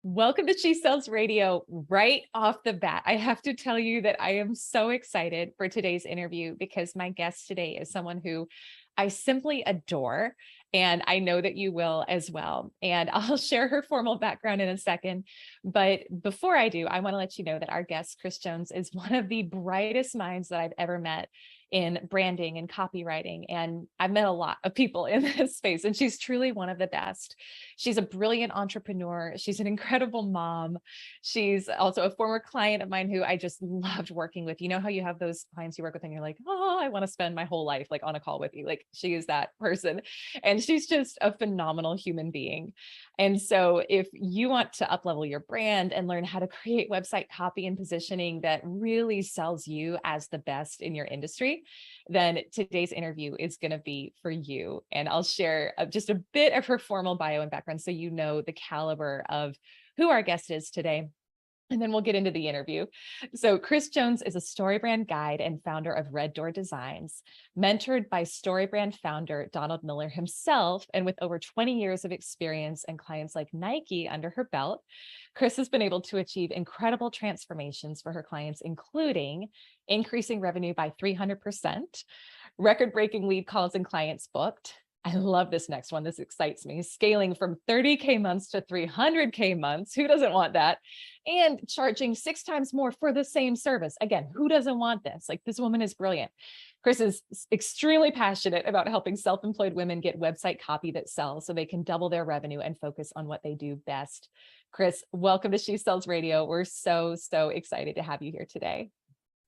Welcome to She Sells Radio. Right off the bat, I have to tell you that I am so excited for today's interview because my guest today is someone who I simply adore, and I know that you will as well. And I'll share her formal background in a second. But before I do, I want to let you know that our guest, Kris Jones, is one of the brightest minds that I've ever met in branding and copywriting. And I've met a lot of people in this space, and she's truly one of the best. She's a brilliant entrepreneur. She's an incredible mom. She's also a former client of mine who I just loved working with. You know how you have those clients you work with and you're like, oh, I want to spend my whole life like on a call with you. Like she is that person. And she's just a phenomenal human being. And so if you want to uplevel your brand and learn how to create website copy and positioning that really sells you as the best in your industry, then today's interview is going to be for you. And I'll share just a bit of her formal bio and background so you know the caliber of who our guest is today. And then we'll get into the interview. So Kris Jones is a StoryBrand guide and founder of Red Door Designs, mentored by StoryBrand founder Donald Miller himself. And with over 20 years of experience and clients like Nike under her belt, Kris has been able to achieve incredible transformations for her clients, including increasing revenue by 300%, record-breaking lead calls and clients booked. I love this next one. This excites me. Scaling from 30K months to 300K months. Who doesn't want that? And charging 6 times more for the same service. Again, who doesn't want this? Like, this woman is brilliant. Kris is extremely passionate about helping self-employed women get website copy that sells so they can double their revenue and focus on what they do best. Kris, welcome to She Sells Radio. We're so excited to have you here today.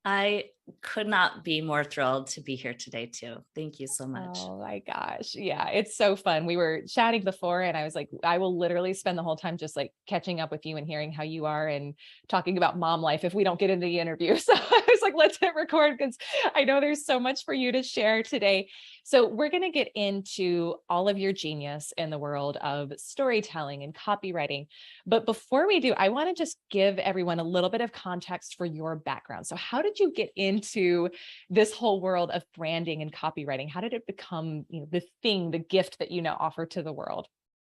I could not be more thrilled to be here today too. Thank you so much. Oh my gosh. Yeah, it's so fun. We were chatting before and I was like, I will literally spend the whole time just like catching up with you and hearing how you are and talking about mom life if we don't get into the interview. So I was like, let's hit record because I know there's so much for you to share today. So we're going to get into all of your genius in the world of storytelling and copywriting. But before we do, I want to just give everyone a little bit of context for your background. So how did you get into this whole world of branding and copywriting? How did it become, the thing, the gift that you now offer to the world?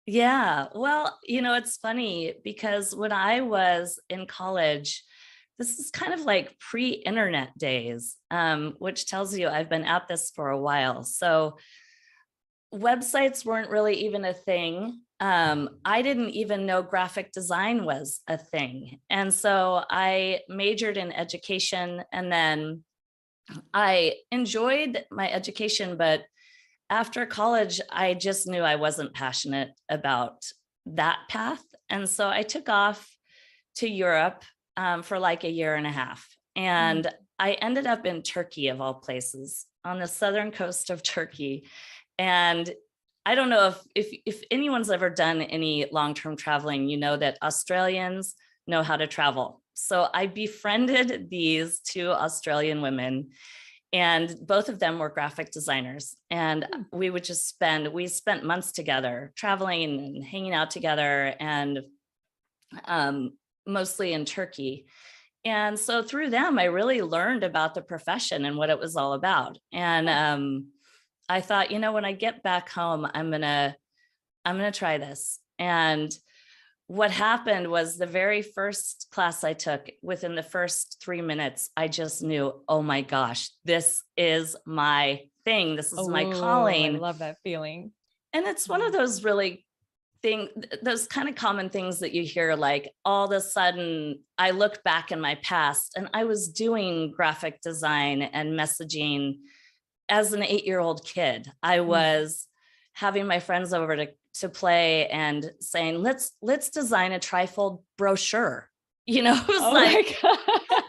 Yeah, well, it's funny because when I was in college, this is kind of like pre-internet days, which tells you I've been at this for a while. So websites weren't really even a thing. I didn't even know graphic design was a thing. And so I majored in education, and then I enjoyed my education, but after college, I just knew I wasn't passionate about that path. And so I took off to Europe for like a year and a half. And I ended up in Turkey, of all places, on the southern coast of Turkey. And I don't know if anyone's ever done any long-term traveling, you know that Australians know how to travel. So I befriended these 2 Australian women, and both of them were graphic designers. And we spent months together traveling and hanging out together, and mostly in Turkey. And so through them, I really learned about the profession and what it was all about. And I thought, when I get back home, I'm gonna try this. And what happened was the very first class I took, within the first 3 minutes, I just knew, oh my gosh, this is my thing. This is my calling. I love that feeling. And it's one of those those kind of common things that you hear, like all of a sudden I look back in my past and I was doing graphic design and messaging as an 8-year-old kid. I was having my friends over to play and saying, let's design a trifold brochure. It was like,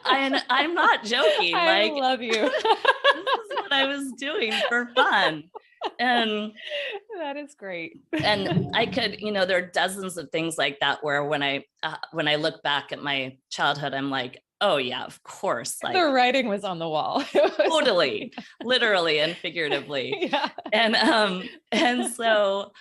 I'm not joking. I love you. This is what I was doing for fun. And that is great. And I could, there are dozens of things like that where when I look back at my childhood, I'm like, oh yeah, of course. Like, the writing was on the wall. Totally, literally and figuratively. Yeah. And so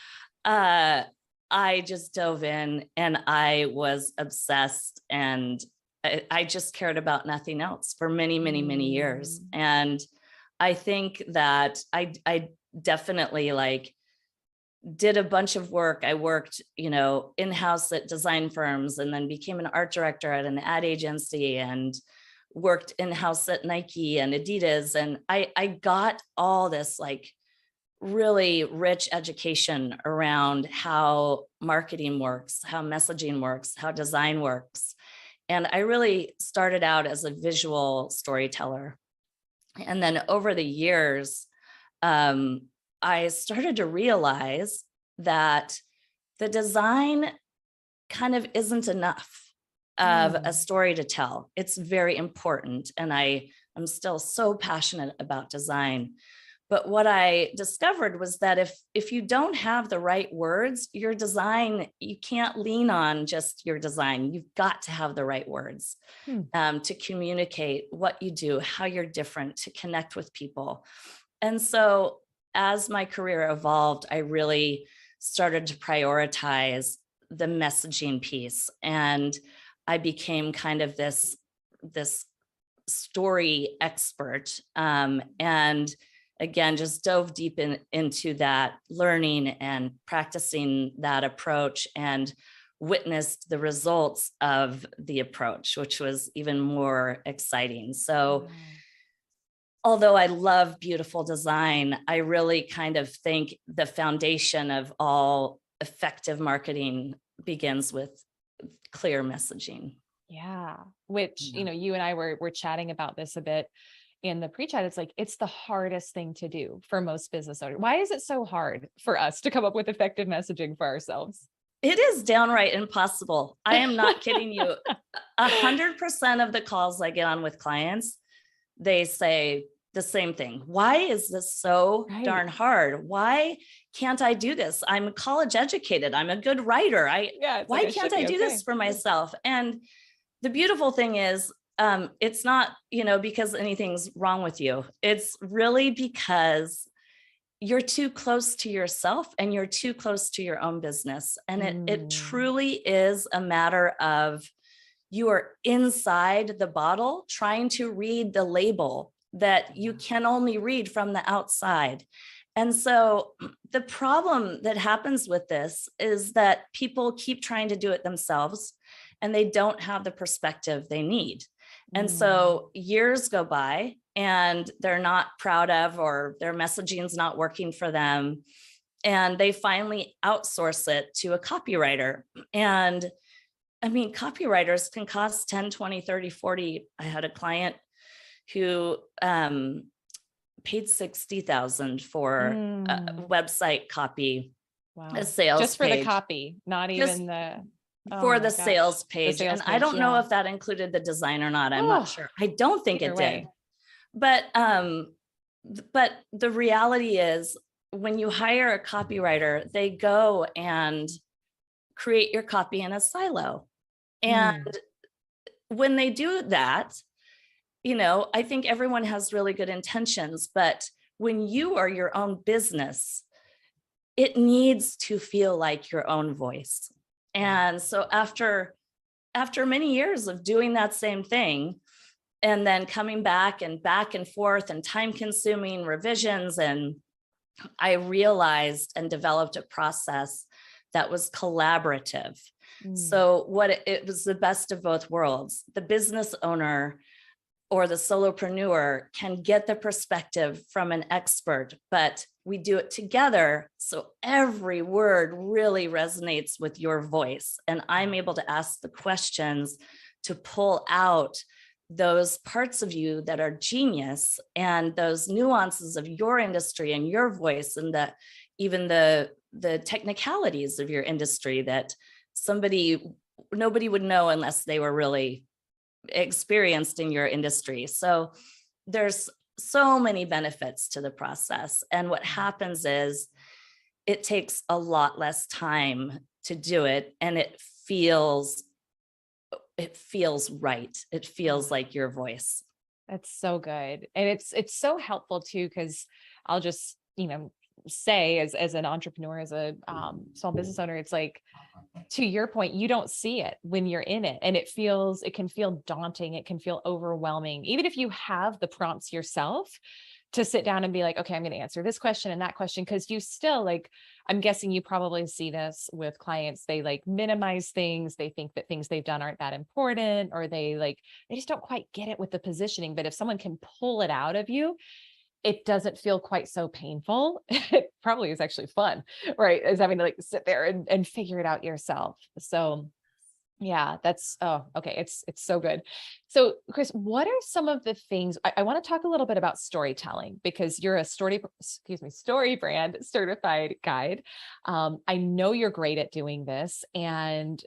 I just dove in and I was obsessed, and I just cared about nothing else for many, many, many years. And I think that I definitely did a bunch of work. I worked, in-house at design firms, and then became an art director at an ad agency, and worked in-house at Nike and Adidas. And I got all this like really rich education around how marketing works, how messaging works, how design works. And I really started out as a visual storyteller. And then over the years, I started to realize that the design kind of isn't enough of a story to tell. It's very important. And I'm still so passionate about design. But what I discovered was that if you don't have the right words, your design, you can't lean on just your design. You've got to have the right words to communicate what you do, how you're different, to connect with people. And so as my career evolved, I really started to prioritize the messaging piece. And I became kind of this story expert. And again, just dove deep into that, learning and practicing that approach, and witnessed the results of the approach, which was even more exciting. So although I love beautiful design, I really kind of think the foundation of all effective marketing begins with clear messaging. Yeah. Which, you and I were chatting about this a bit in the pre-chat. It's like, it's the hardest thing to do for most business owners. Why is it so hard for us to come up with effective messaging for ourselves? It is downright impossible. I am not kidding you. 100% of the calls I get on with clients, they say the same thing. Why is this so darn hard? Why can't I do this? I'm college educated. I'm a good writer. Why can't I do this for myself? And the beautiful thing is, it's not, because anything's wrong with you. It's really because you're too close to yourself and you're too close to your own business. And it truly is a matter of, you are inside the bottle trying to read the label that you can only read from the outside. And so the problem that happens with this is that people keep trying to do it themselves, and they don't have the perspective they need. And so years go by and they're not proud of, or their messaging's not working for them. And they finally outsource it to a copywriter. And I mean, copywriters can cost 10, 20, 30, 40. I had a client who paid $60,000 for a website copy, a sales just for page. The copy, not just even the sales page. And I don't know if that included the design or not. I'm not sure. I don't think it did. But the reality is, when you hire a copywriter, they go and create your copy in a silo. And when they do that, I think everyone has really good intentions, but when you are your own business, it needs to feel like your own voice. And so after many years of doing that same thing, and then coming back and forth and time consuming revisions, and I realized and developed a process that was collaborative. So it was the best of both worlds. The business owner or the solopreneur can get the perspective from an expert, but we do it together. So every word really resonates with your voice. And I'm able to ask the questions to pull out those parts of you that are genius, and those nuances of your industry and your voice, and even the technicalities of your industry that nobody would know unless they were really experienced in your industry. So there's so many benefits to the process. And what happens is, it takes a lot less time to do it, and it feels right. It feels like your voice. That's so good. And it's so helpful too, because I'll just, say as an entrepreneur, as a small business owner, it's like, to your point, you don't see it when you're in it, and it can feel daunting. It can feel overwhelming. Even if you have the prompts yourself, to sit down and be like, okay, I'm going to answer this question and that question. Cause you still like, I'm guessing you probably see this with clients. They like minimize things. They think that things they've done aren't that important, or they just don't quite get it with the positioning. But if someone can pull it out of you, it doesn't feel quite so painful. It probably is actually fun, right? Is having to like sit there and figure it out yourself. So yeah, that's, oh, okay. It's so good. So Kris, what are some of the things I want to talk a little bit about storytelling, because you're a StoryBrand certified guide. I know you're great at doing this, and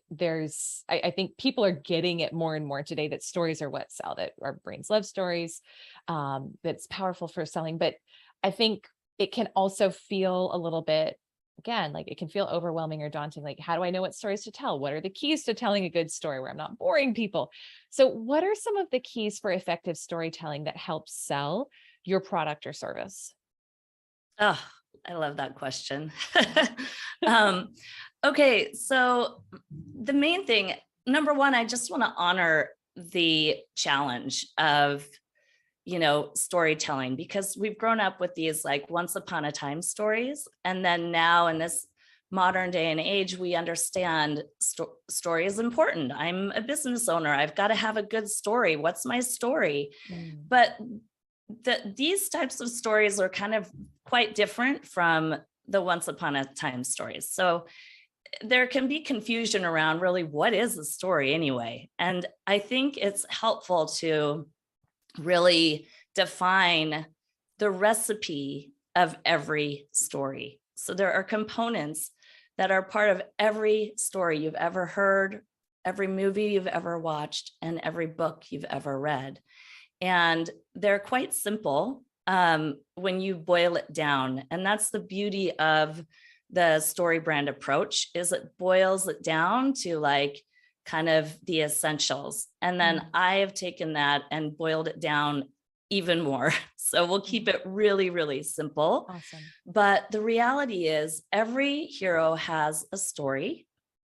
I think people are getting it more and more today, that stories are what sell, that our brains love stories. That's powerful for selling, but I think it can also feel a little bit, again, like it can feel overwhelming or daunting. Like, how do I know what stories to tell? What are the keys to telling a good story where I'm not boring people? So what are some of the keys for effective storytelling that helps sell your product or service? Oh, I love that question. Okay, so the main thing, number one, I just want to honor the challenge of storytelling, because we've grown up with these like once upon a time stories. And then now in this modern day and age, we understand story is important. I'm a business owner. I've got to have a good story. What's my story? Mm. But these types of stories are kind of quite different from the once upon a time stories. So there can be confusion around really what is the story anyway. And I think it's helpful to really define the recipe of every story. So there are components that are part of every story you've ever heard, every movie you've ever watched, and every book you've ever read. And they're quite simple when you boil it down. And that's the beauty of the StoryBrand approach, is it boils it down to like kind of the essentials. And then I have taken that and boiled it down even more. So we'll keep it really, really simple. Awesome. But the reality is every hero has a story,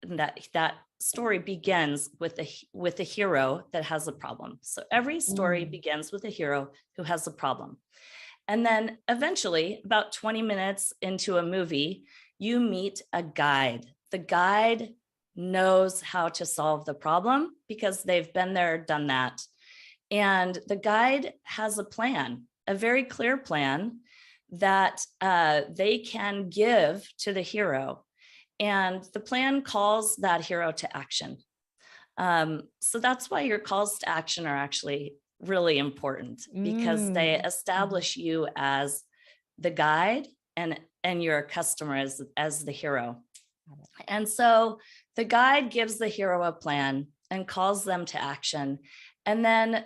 and that story begins with a hero that has a problem. So every story begins with a hero who has a problem. And then eventually, about 20 minutes into a movie, you meet a guide. The guide knows how to solve the problem because they've been there, done that. And the guide has a plan, a very clear plan that they can give to the hero. And the plan calls that hero to action. So that's why your calls to action are actually really important, because they establish you as the guide and your customer as the hero. And so the guide gives the hero a plan and calls them to action. And then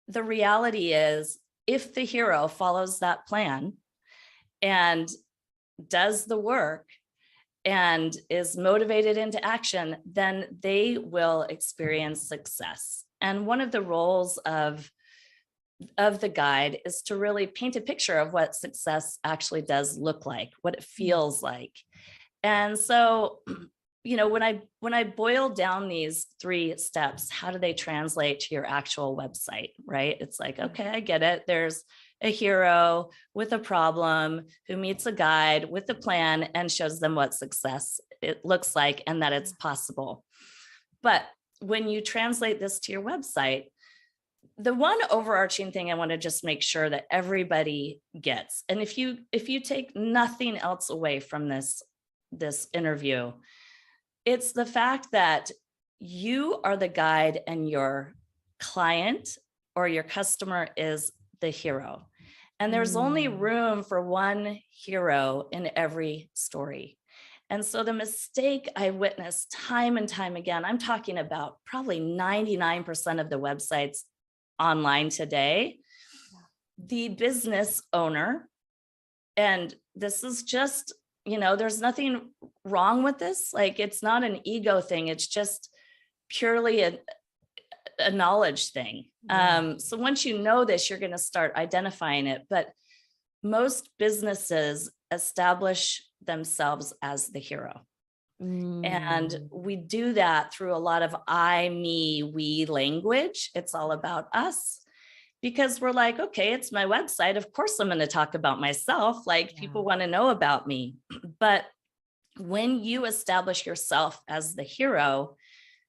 the reality is, if the hero follows that plan and does the work and is motivated into action, then they will experience success. And one of the roles of the guide is to really paint a picture of what success actually does look like, what it feels like. And so, when I boil down these 3 steps, how do they translate to your actual website, right? It's like, okay, I get it. There's a hero with a problem who meets a guide with a plan and shows them what success it looks like and that it's possible. But when you translate this to your website, the one overarching thing I want to just make sure that everybody gets, and if you take nothing else away from this interview, it's the fact that you are the guide and your client or your customer is the hero. And there's only room for one hero in every story. And so the mistake I witnessed time and time again, I'm talking about probably 99% of the websites online today, the business owner, and this is just, there's nothing wrong with this. Like, it's not an ego thing. It's just purely a knowledge thing. So once you know this, you're going to start identifying it. But most businesses establish themselves as the hero. And we do that through a lot of I, me, we language. It's all about us, because we're like, okay, it's my website. Of course, I'm going to talk about myself. Like people want to know about me. But when you establish yourself as the hero,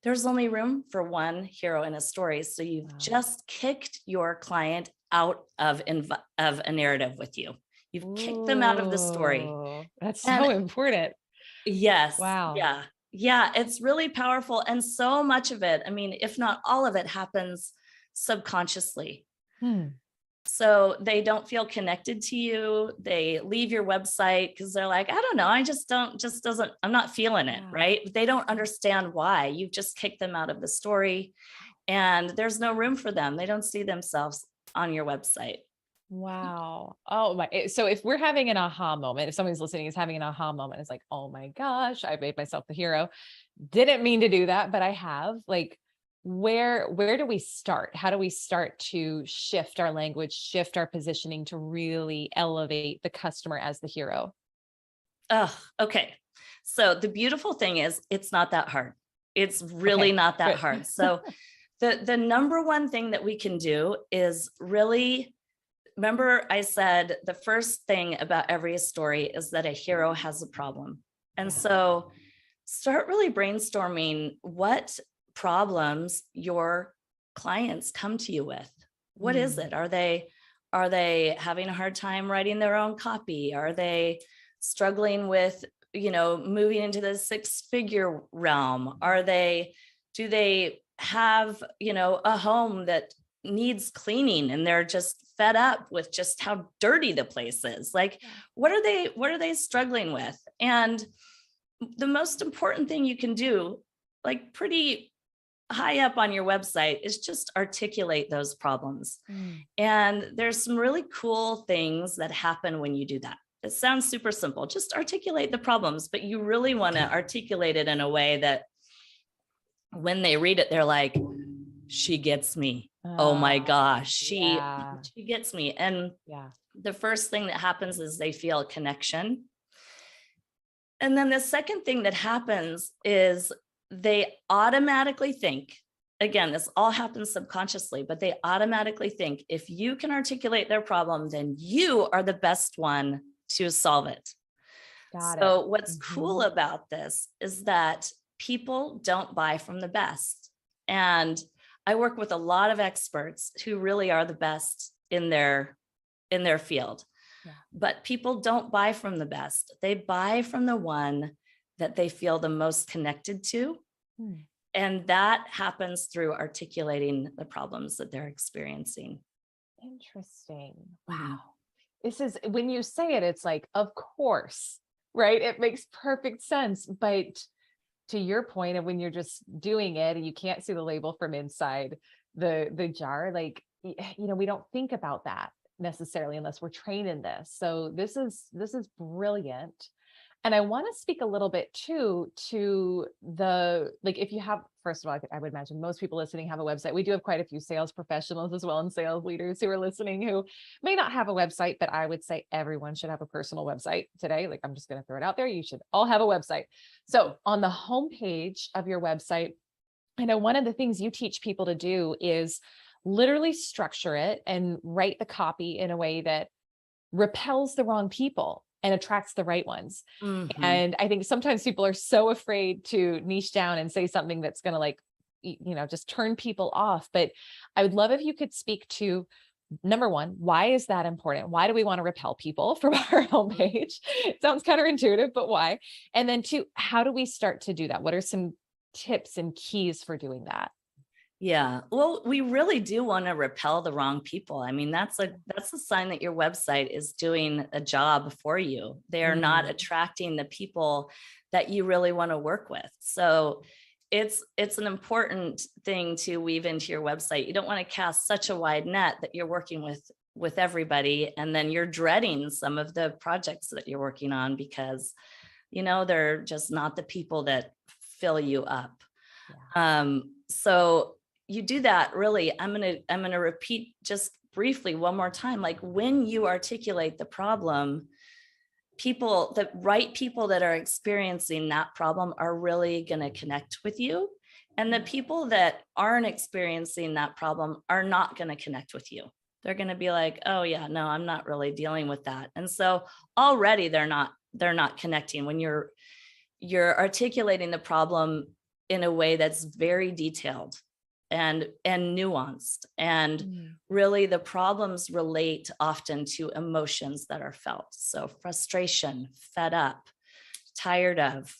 there's only room for one hero in a story. So you've just kicked your client out of a narrative with you. You've kicked them out of the story. That's so important. Yes. Wow. Yeah. Yeah. It's really powerful. And so much of it, I mean, if not all of it, happens subconsciously. So they don't feel connected to you. They leave your website because they're like, I don't know. I'm not feeling it. Right. They don't understand why. You've just kicked them out of the story and there's no room for them. They don't see themselves on your website. Wow. Oh my. So if we're having an aha moment, if somebody's listening is having an aha moment, it's like, oh my gosh, I made myself the hero. Didn't mean to do that, but I have. Like, where do we start? How do we start to shift our language, shift our positioning to really elevate the customer as the hero? Oh, okay. So the beautiful thing is it's not that hard. It's really not that hard. So the number one thing that we can do is really, remember I said the first thing about every story is that a hero has a problem. And so start really brainstorming what problems your clients come to you with. What is it? Are they having a hard time writing their own copy? Are they struggling with, moving into the 6-figure realm? Do they have, a home that needs cleaning and they're just fed up with just how dirty the place is? Like, what are they struggling with? And the most important thing you can do, like pretty high up on your website, is just articulate those problems. And there's some really cool things that happen when you do that. It sounds super simple. Just articulate the problems, but you really want to articulate it in a way that when they read it, they're like, she gets me. Oh my gosh, she gets me. And the first thing that happens is they feel a connection. And then the second thing that happens is they automatically think, again, this all happens subconsciously, but they automatically think if you can articulate their problem, then you are the best one to solve it. So what's cool about this is that people don't buy from the best. And I work with a lot of experts who really are the best in their field. But people don't buy from the best. They buy from the one that they feel the most connected to. And that happens through articulating the problems that they're experiencing. Interesting. Wow. This is, when you say it, it's like, of course, right? It makes perfect sense. But to your point of when you're just doing it and you can't see the label from inside the jar, like, we don't think about that necessarily unless we're trained in this. So this is brilliant. And I want to speak a little bit too to the, like, if you have, first of all, I would imagine most people listening have a website. We do have quite a few sales professionals as well and sales leaders who are listening who may not have a website, but I would say everyone should have a personal website today. Like, I'm just going to throw it out there. You should all have a website. So on the homepage of your website, I know one of the things you teach people to do is literally structure it and write the copy in a way that repels the wrong people and attracts the right ones. And I think sometimes people are so afraid to niche down and say something that's going to, like, just turn people off. But I would love if you could speak to, number one, why is that important? Why do we want to repel people from our homepage? It sounds counterintuitive, but why? And then two, how do we start to do that? What are some tips and keys for doing that? Yeah, well, we really do want to repel the wrong people. I mean, that's a sign that your website is doing a job for you. They are not attracting the people that you really want to work with. So it's an important thing to weave into your website. You don't want to cast such a wide net that you're working with everybody, and then you're dreading some of the projects that you're working on because they're just not the people that fill you up. So you do that. Really, I'm going to repeat just briefly one more time. Like, when you articulate the problem, the right people that are experiencing that problem are really going to connect with you. And the people that aren't experiencing that problem are not going to connect with you. They're going to be like, oh yeah, no, I'm not really dealing with that. And so already they're not connecting. When you're articulating the problem in a way that's very detailed and nuanced, and really the problems relate often to emotions that are felt. So frustration, fed up, tired of,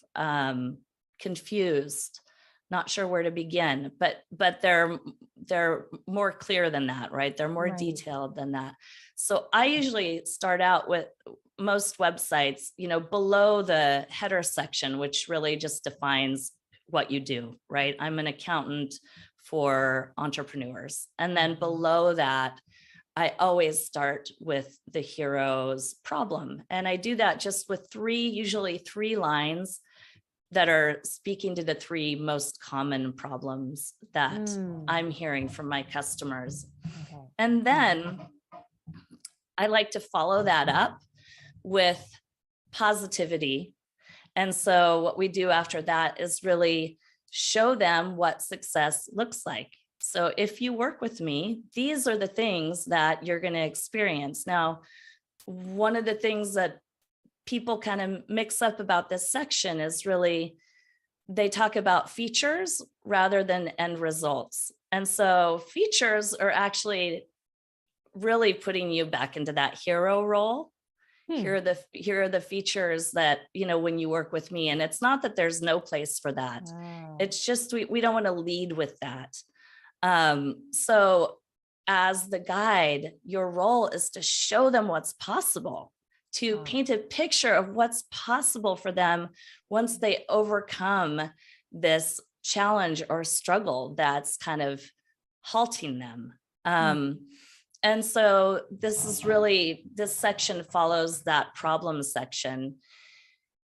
confused, not sure where to begin, but they're more clear than that, right? They're more detailed than that. So I usually start out with most websites, below the header section, which really just defines what you do, right? I'm an accountant for entrepreneurs. And then below that, I always start with the hero's problem. And I do that just with usually three lines that are speaking to the three most common problems that I'm hearing from my customers. Okay. And then I like to follow that up with positivity. And so what we do after that is really show them what success looks like. So if you work with me, these are the things that you're going to experience. Now, one of the things that people kind of mix up about this section is really, they talk about features rather than end results. And so features are actually really putting you back into that hero role. Here are the features that, when you work with me, and it's not that there's no place for that. It's just, we don't want to lead with that. So as the guide, your role is to show them what's possible, to paint a picture of what's possible for them once they overcome this challenge or struggle that's kind of halting them. And so this section follows that problem section.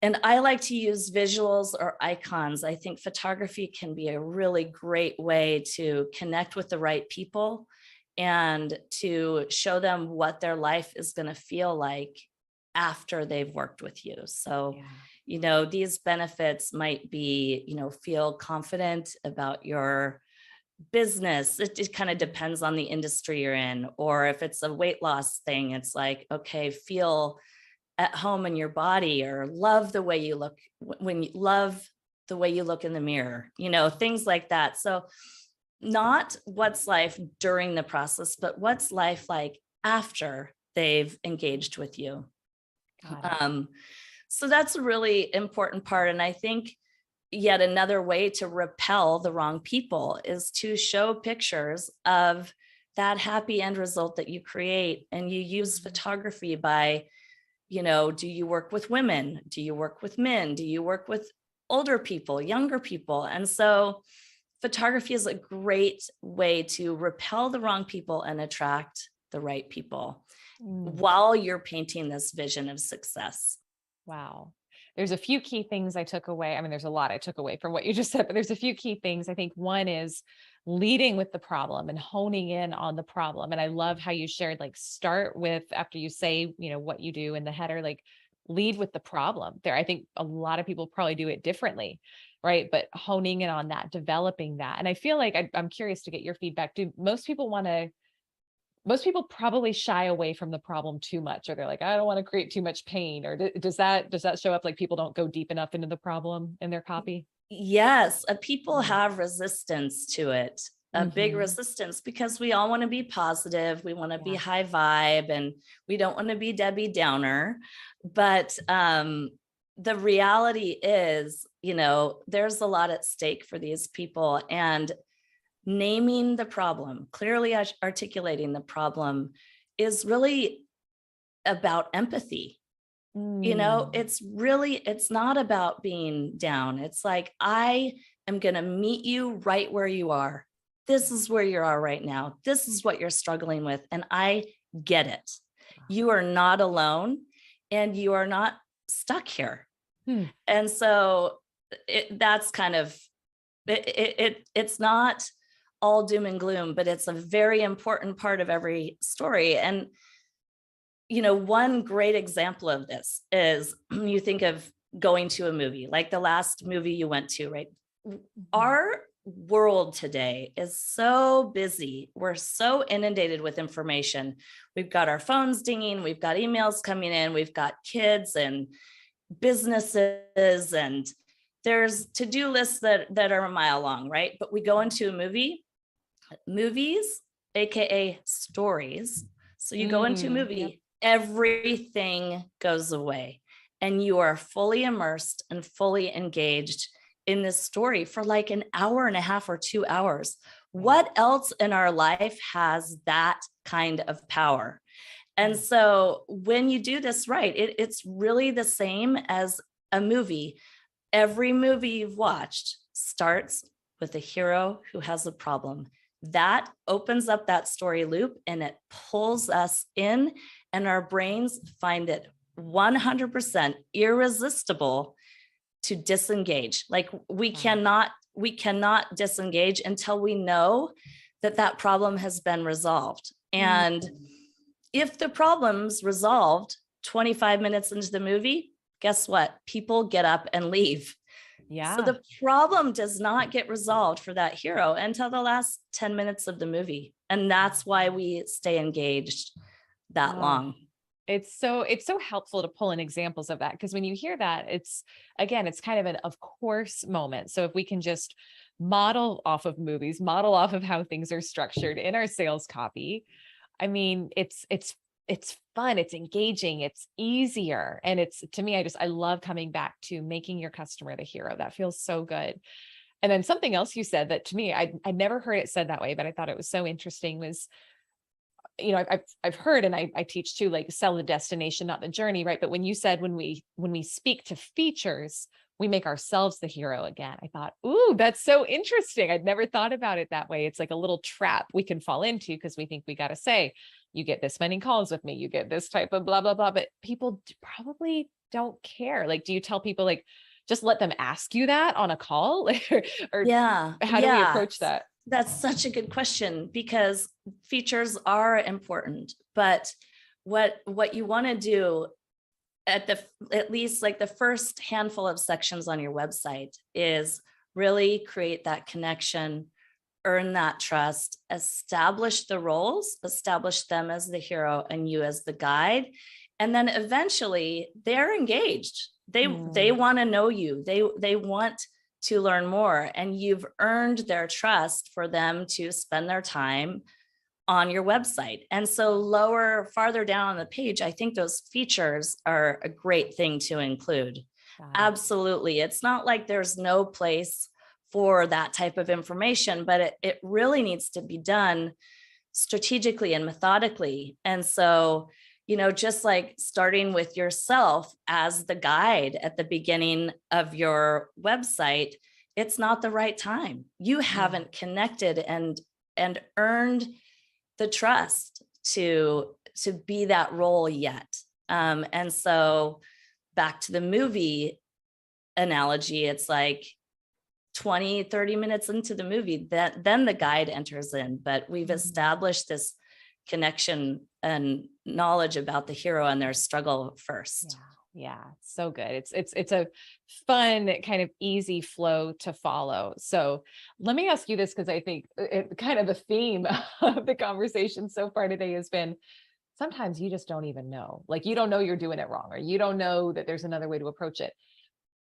And I like to use visuals or icons. I think photography can be a really great way to connect with the right people and to show them what their life is going to feel like after they've worked with you. So, these benefits might be, feel confident about your business. It kind of depends on the industry you're in. Or if it's a weight loss thing, it's like, okay, feel at home in your body, or love the way you look when you love the way you look in the mirror, things like that. So not what's life during the process, but what's life like after they've engaged with you. So that's a really important part. And I think yet another way to repel the wrong people is to show pictures of that happy end result that you create. And you use photography by, do you work with women? Do you work with men? Do you work with older people, younger people? And so photography is a great way to repel the wrong people and attract the right people while you're painting this vision of success. Wow. There's a few key things I took away. I mean, there's a lot I took away from what you just said, but there's a few key things. I think one is leading with the problem and honing in on the problem. And I love how you shared, start with, after you say, what you do in the header, lead with the problem there. I think a lot of people probably do it differently, right? But honing in on that, developing that. And I feel like I'm curious to get your feedback. Do most people probably shy away from the problem too much, or they're like, I don't want to create too much pain, or does that show up like people don't go deep enough into the problem in their copy? Yes, people have resistance to it, a big resistance, because we all want to be positive. We want to be high vibe, and we don't want to be Debbie Downer. But the reality is, there's a lot at stake for these people, and naming the problem, clearly articulating the problem, is really about empathy. It's not about being down. It's like, I am going to meet you right where you are. This is where you are right now. This is what you're struggling with. And I get it. You are not alone, and you are not stuck here. And so that's kind of, it's not all doom and gloom, but it's a very important part of every story. And, one great example of this is you think of going to a movie, like the last movie you went to, right? Our world today is so busy. We're so inundated with information. We've got our phones dinging, we've got emails coming in, we've got kids and businesses, and there's to-do lists that are a mile long, right? But we go into a movies, AKA stories. So you go into a movie, everything goes away, and you are fully immersed and fully engaged in this story for like an hour and a half or 2 hours. What else in our life has that kind of power? And so when you do this right, it's really the same as a movie. Every movie you've watched starts with a hero who has a problem. That opens up that story loop and it pulls us in, and our brains find it 100% irresistible to disengage. Like we cannot disengage until we know that that problem has been resolved. And if the problem's resolved 25 minutes into the movie, guess what? People get up and leave. Yeah. So the problem does not get resolved for that hero until the last 10 minutes of the movie. And that's why we stay engaged that long. It's so helpful to pull in examples of that, because when you hear that, it's kind of an of course moment. So if we can just model off of movies, model off of how things are structured in our sales copy, I mean, it's fun, it's engaging, it's easier. And it's, to me, I love coming back to making your customer the hero. That feels so good. And then something else you said that to me, I never heard it said that way, but I thought it was so interesting was, I've heard, and I teach too, like sell the destination, not the journey. Right. But when you said, when we speak to features, we make ourselves the hero again. I thought, ooh, that's so interesting. I'd never thought about it that way. It's like a little trap we can fall into because we think we got to say, you get this many calls with me, you get this type of blah, blah, blah. But people probably don't care. Like, do you tell people like, just let them ask you that on a call? Or how do we approach that? That's such a good question, because features are important, but what you want to do at least like the first handful of sections on your website is really create that connection, earn that trust, establish the roles, establish them as the hero and you as the guide. And then eventually they're engaged. They want to know you. They want to learn more, and you've earned their trust for them to spend their time on your website. And so farther down on the page, I think those features are a great thing to include. Absolutely. It's not like there's no place for that type of information, but it really needs to be done strategically and methodically. And so, just like starting with yourself as the guide at the beginning of your website, it's not the right time. You haven't connected and earned the trust to be that role yet. And so back to the movie analogy, it's like 20, 30 minutes into the movie, then the guide enters in, but we've established this connection and knowledge about the hero and their struggle first. Yeah. So good. It's a fun kind of easy flow to follow. So let me ask you this, because I think kind of the theme of the conversation so far today has been, sometimes you just don't even know, like you don't know you're doing it wrong, or you don't know that there's another way to approach it.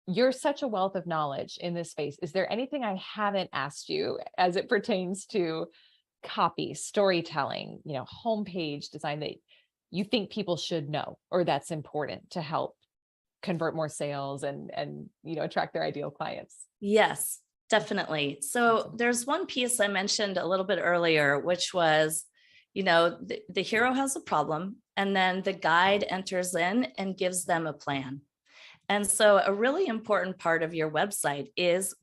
You're such a wealth of knowledge in this space. Is there anything I haven't asked you as it pertains to copy, storytelling, homepage design that you think people should know, or that's important to help convert more sales and attract their ideal clients? Yes, definitely. So there's one piece I mentioned a little bit earlier, which was, the hero has a problem, and then the guide enters in and gives them a plan. And so a really important part of your website is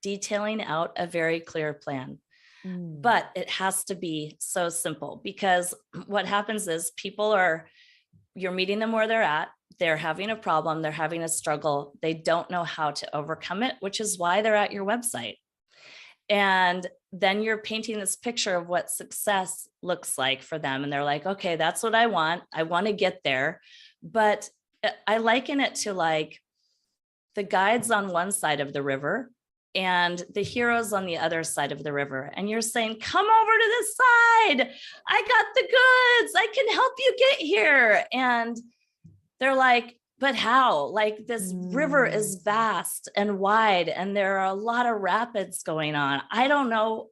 detailing out a very clear plan. But it has to be so simple, because what happens is you're meeting them where they're at. They're having a problem. They're having a struggle. They don't know how to overcome it, which is why they're at your website. And then you're painting this picture of what success looks like for them. And they're like, okay, that's what I want. I want to get there. But I liken it to like the guides on one side of the river and the hero's on the other side of the river, and you're saying, come over to this side. I got the goods. I can help you get here. And they're like, but how? Like, this river is vast and wide, and there are a lot of rapids going on. I don't know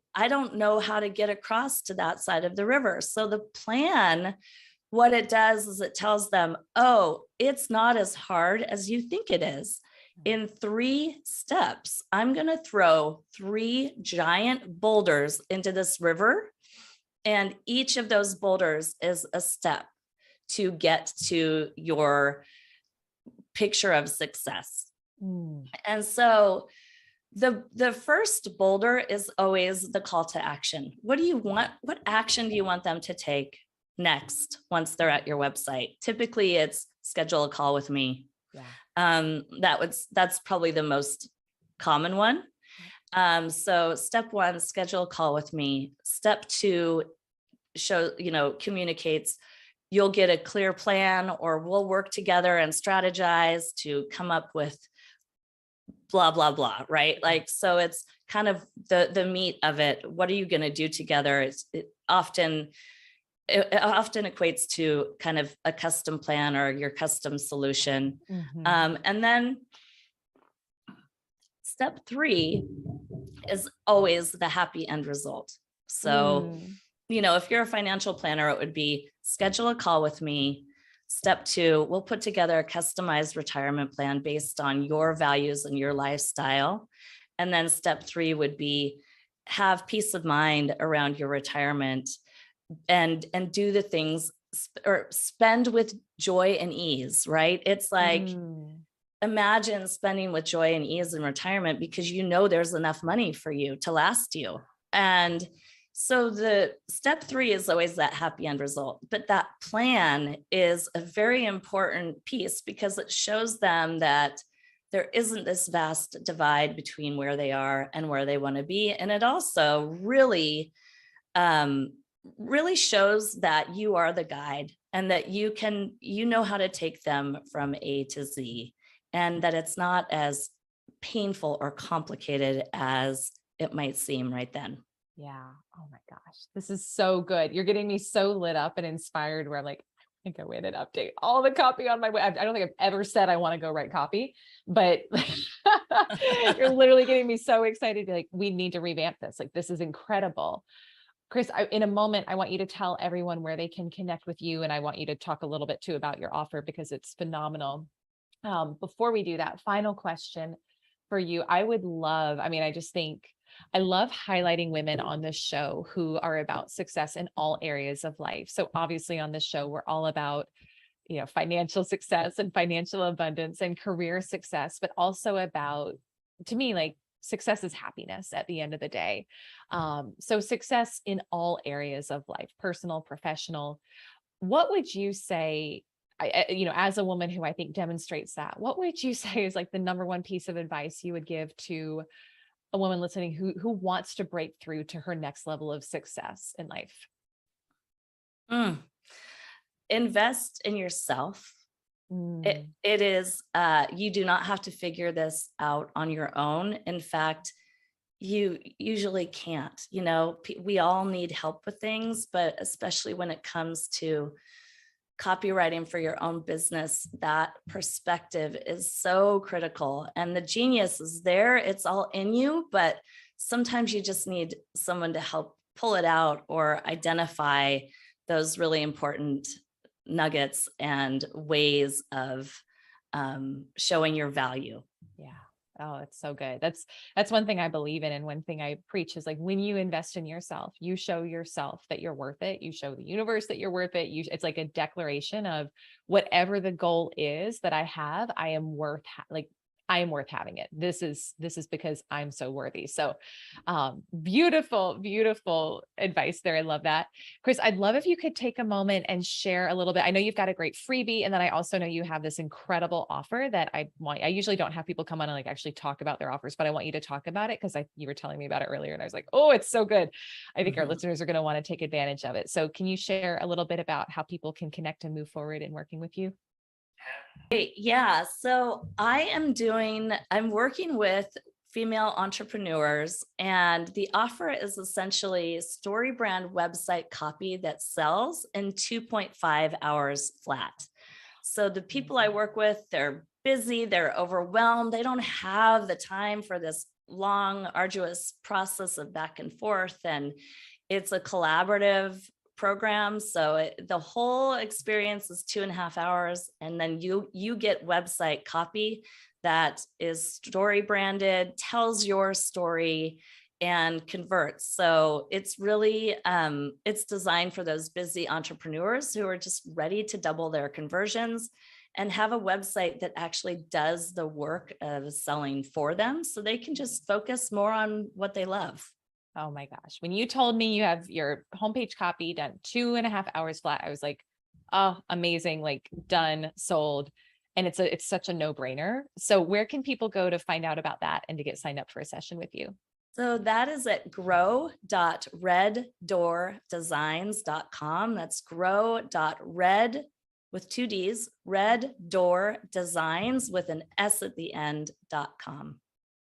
how to get across to that side of the river. So the plan, what it does is it tells them, oh, it's not as hard as you think it is. In 3 steps, I'm going to throw 3 giant boulders into this river, and each of those boulders is a step to get to your picture of success. And so the first boulder is always the call to action. What do you want? What action do you want them to take next once they're at your website? Typically it's schedule a call with me. That's probably the most common one. So step 1, schedule a call with me. Step 2, communicates, you'll get a clear plan, or we'll work together and strategize to come up with blah, blah, blah, right? Like, so it's kind of the meat of it. What are you going to do together? It often equates to kind of a custom plan or your custom solution. And then step 3 is always the happy end result. So, if you're a financial planner, it would be schedule a call with me. Step 2, we'll put together a customized retirement plan based on your values and your lifestyle. And then step 3 would be have peace of mind around your retirement and do the things, or spend with joy and ease, right? It's like, imagine spending with joy and ease in retirement, because there's enough money for you to last you. And so the step 3 is always that happy end result. But that plan is a very important piece, because it shows them that there isn't this vast divide between where they are and where they want to be. And it also really shows that you are the guide, and that you know how to take them from A to Z, and that it's not as painful or complicated as it might seem right then. Yeah. Oh my gosh. This is so good. You're getting me so lit up and inspired, where I'm like, I think I went and update all the copy on my web. I don't think I've ever said I want to go write copy, but you're literally getting me so excited. Like, we need to revamp this. Like, this is incredible. Kris, in a moment, I want you to tell everyone where they can connect with you. And I want you to talk a little bit too about your offer, because it's phenomenal. Before we do that, final question for you. I love highlighting women on this show who are about success in all areas of life. So obviously on this show, we're all about, financial success and financial abundance and career success, but also about, to me, like, success is happiness at the end of the day. So success in all areas of life, personal, professional. What would you say, as a woman who I think demonstrates that, what would you say is like the number one piece of advice you would give to a woman listening who wants to break through to her next level of success in life? Invest in yourself. It is, you do not have to figure this out on your own. In fact, you usually can't. We all need help with things, but especially when it comes to copywriting for your own business, that perspective is so critical. And the genius is there. It's all in you, but sometimes you just need someone to help pull it out or identify those really important nuggets and ways of showing your value. Yeah. Oh, it's so good. That's one thing I believe in. And one thing I preach is, like, when you invest in yourself, you show yourself that you're worth it. You show the universe that you're worth it. It's like a declaration of whatever the goal is that I have, I am worth having it. This is because I'm so worthy. So, beautiful, beautiful advice there. I love that. Kris, I'd love if you could take a moment and share a little bit. I know you've got a great freebie, and then I also know you have this incredible offer that I usually don't have people come on and like actually talk about their offers, but I want you to talk about it, because you were telling me about it earlier and I was like, oh, it's so good. I think our listeners are going to want to take advantage of it. So can you share a little bit about how people can connect and move forward in working with you? Yeah. So I'm working with female entrepreneurs. And the offer is essentially StoryBrand website copy that sells in 2.5 hours flat. So the people I work with, they're busy, they're overwhelmed, they don't have the time for this long, arduous process of back and forth. And it's a collaborative program. So the whole experience is 2.5 hours. And then you get website copy that is story branded, tells your story, and converts. So it's really, it's designed for those busy entrepreneurs who are just ready to double their conversions and have a website that actually does the work of selling for them, so they can just focus more on what they love. Oh my gosh. When you told me you have your homepage copy done 2.5 hours flat, I was like, oh, amazing. Like done, sold. And it's such a no-brainer. So where can people go to find out about that and to get signed up for a session with you? So that is at grow.reddoordesigns.com. That's grow.red with 2 D's, Red Door Designs with an S at the end.com.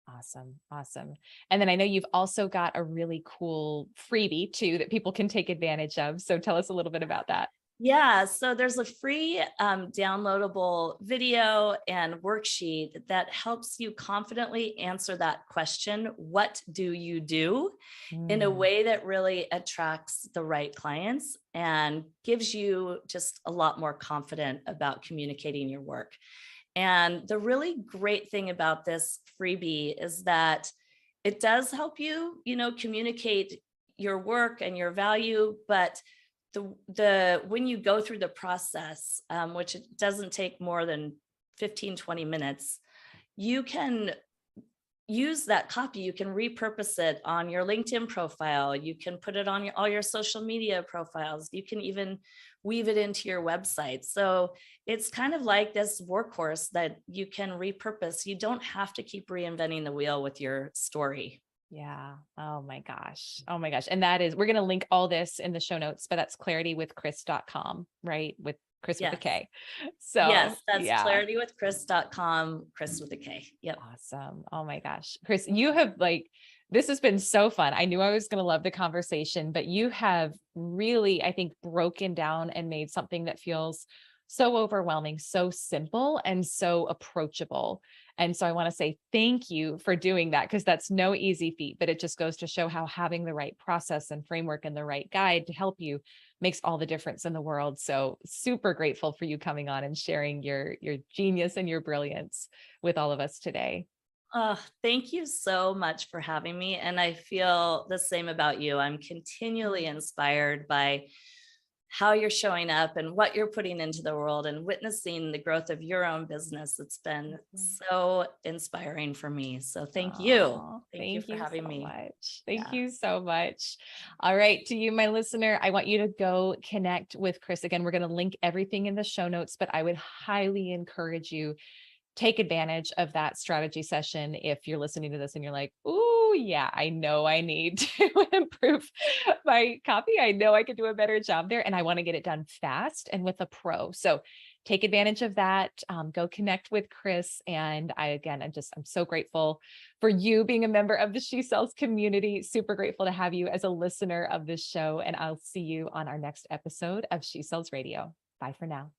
Awesome. Awesome. And then I know you've also got a really cool freebie too that people can take advantage of. So tell us a little bit about that. Yeah, so there's a free downloadable video and worksheet that helps you confidently answer that question, what do you do, in a way that really attracts the right clients and gives you just a lot more confident about communicating your work. And the really great thing about this freebie is that it does help you, communicate your work and your value, but the when you go through the process, which it doesn't take more than 15-20 minutes, you can use that copy, you can repurpose it on your LinkedIn profile, you can put it on all your social media profiles, you can even weave it into your website. So it's kind of like this workhorse that you can repurpose. You don't have to keep reinventing the wheel with your story. Yeah. Oh my gosh. Oh my gosh. And that is, we're going to link all this in the show notes, but that's claritywithkris.com, right? With Kris with a K. So yes, that's yeah. claritywithkris.com, Kris with a K. Yep. Awesome. Oh my gosh. Kris, you have this has been so fun. I knew I was going to love the conversation, but you have really, I think, broken down and made something that feels so overwhelming, so simple, and so approachable. And so I want to say thank you for doing that, because that's no easy feat, but it just goes to show how having the right process and framework and the right guide to help you makes all the difference in the world. So super grateful for you coming on and sharing your genius and your brilliance with all of us today. Thank you so much for having me. And I feel the same about you. I'm continually inspired by how you're showing up and what you're putting into the world and witnessing the growth of your own business. It's been so inspiring for me. So thank you. Thank you for having me. Thank you so much. All right. To you, my listener, I want you to go connect with Kris. Again, we're going to link everything in the show notes, but I would highly encourage you, take advantage of that strategy session. If you're listening to this and you're like, oh yeah, I know I need to improve my copy. I know I could do a better job there, and I want to get it done fast and with a pro. So take advantage of that. Go connect with Kris. And I'm so grateful for you being a member of the She Sells community. Super grateful to have you as a listener of this show. And I'll see you on our next episode of She Sells Radio. Bye for now.